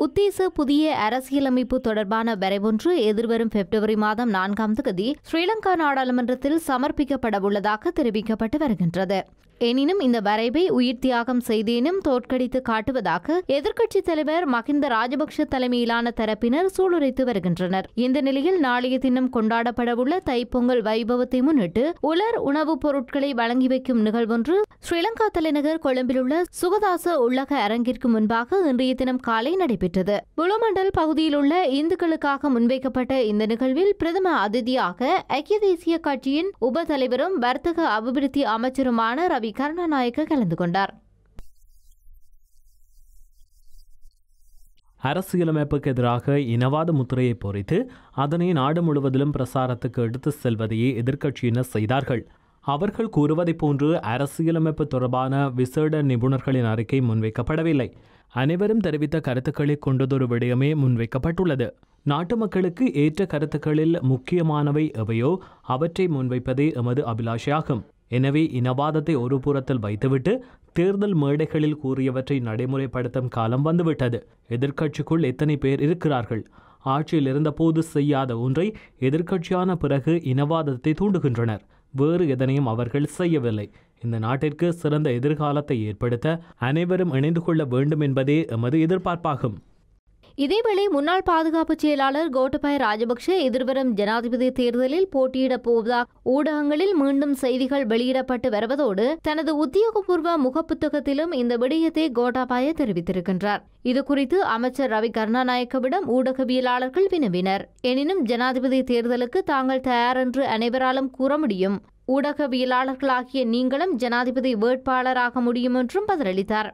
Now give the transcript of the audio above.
உத்தேச புதிய அரசியலமைப்பு தொடர்பான வரைவொன்று எதிர்வரும் பிப்ரவரி மாதம் 4ஆம் தேதி ஸ்ரீலங்கா நாடாளுமன்றத்தில் சமர்ப்பிக்கப்படவுள்ளதாக தெரிவிக்கப்பட்டு வருகின்றது. எனினும் இந்த வரைவை உயிர் தியாகம் செய்தேனும் தோற்கடித்து காட்டுவதாக எதிர்க்கட்சித் தலைவர் மஹிந்த ராஜபக்ஷ தலைமையிலான தரப்பினர் சூளுரைத்து வருகின்றனர். இந்த நிலையில் நாளைய தினம் கொண்டாடப்படவுள்ள தைப்பொங்கல் வைபவத்தை முன்னிட்டு உலர் உணவுப் பொருட்களை வழங்கி வைக்கும் நிகழ்வொன்று ஸ்ரீலங்கா தலைநகர் கொழும்பில் உள்ள சுகதாச உள்ளக அரங்கிற்கு முன்பாக இன்றைய தினம் காலை நடைபெற்றது. புலமண்டல் பகுதியில் உள்ள இந்துக்களுக்காக முன்வைக்கப்பட்ட இந்த நிகழ்வில் பிரதம அதிதியாக ஐக்கிய தேசிய கட்சியின் உப தலைவரும் வர்த்தக அபிவிருத்தி அமைச்சருமான ரவி கருணாநாயக்க கலந்து கொண்டார். அரசியலமைப்புக்கு எதிராக இனவாத முத்திரையை பொறித்து அதனை நாடு முழுவதிலும் பிரசாரத்துக்கு எடுத்து செல்வதையே எதிர்க்கட்சியினர் செய்தார்கள். அவர்கள் கூறுவதைப் போன்று அரசியலமைப்பு தொடர்பான விசேட நிபுணர்களின் அறிக்கை முன்வைக்கப்படவில்லை. அனைவரும் தெரிவித்த கருத்துக்களை கொண்டதொரு விடயமே முன்வைக்கப்பட்டுள்ளது. நாட்டு மக்களுக்கு ஏற்ற கருத்துக்களில் முக்கியமானவை எவையோ அவற்றை முன்வைப்பதே எமது அபிலாஷையாகும். எனவே இனவாதத்தை ஒரு புறத்தில் வைத்துவிட்டு தேர்தல் மேடைகளில் கூறியவற்றை நடைமுறைப்படுத்தும் காலம் வந்துவிட்டது. எதிர்க்கட்சிக்குள் எத்தனை பேர் இருக்கிறார்கள்? ஆட்சியில் இருந்தபோது செய்யாத ஒன்றை எதிர்க்கட்சியான பிறகு இனவாதத்தை தூண்டுகின்றனர். வேறு எதனையும் அவர்கள் செய்யவில்லை. இந்த நாட்டிற்கு சிறந்த எதிர்காலத்தை ஏற்படுத்த அனைவரும் இணைந்து கொள்ள வேண்டும் என்பதே எமது எதிர்பார்ப்பாகும். இதேவேளை முன்னாள் பாதுகாப்பு செயலாளர் கோட்டபாய ராஜபக்ஷ எதிர்வரும் ஜனாதிபதி தேர்தலில் போட்டியிடப் போவதாக ஊடகங்களில் மீண்டும் செய்திகள் வெளியிடப்பட்டு வருவதோடு தனது உத்தியோகபூர்வ முகப்புத்தகத்திலும் இந்த விடயத்தை கோட்டாபாய தெரிவித்திருக்கின்றார். இதுகுறித்து அமைச்சர் ரவி கருணாநாயக்கவிடம் ஊடகவியலாளர்கள் வினவினர். எனினும் ஜனாதிபதி தேர்தலுக்கு தாங்கள் தயார் என்று அனைவராலும் கூற முடியும். ஊடகவியலாளர்களாகிய நீங்களும் ஜனாதிபதி வேட்பாளராக முடியும் என்றும் பதிலளித்தார்.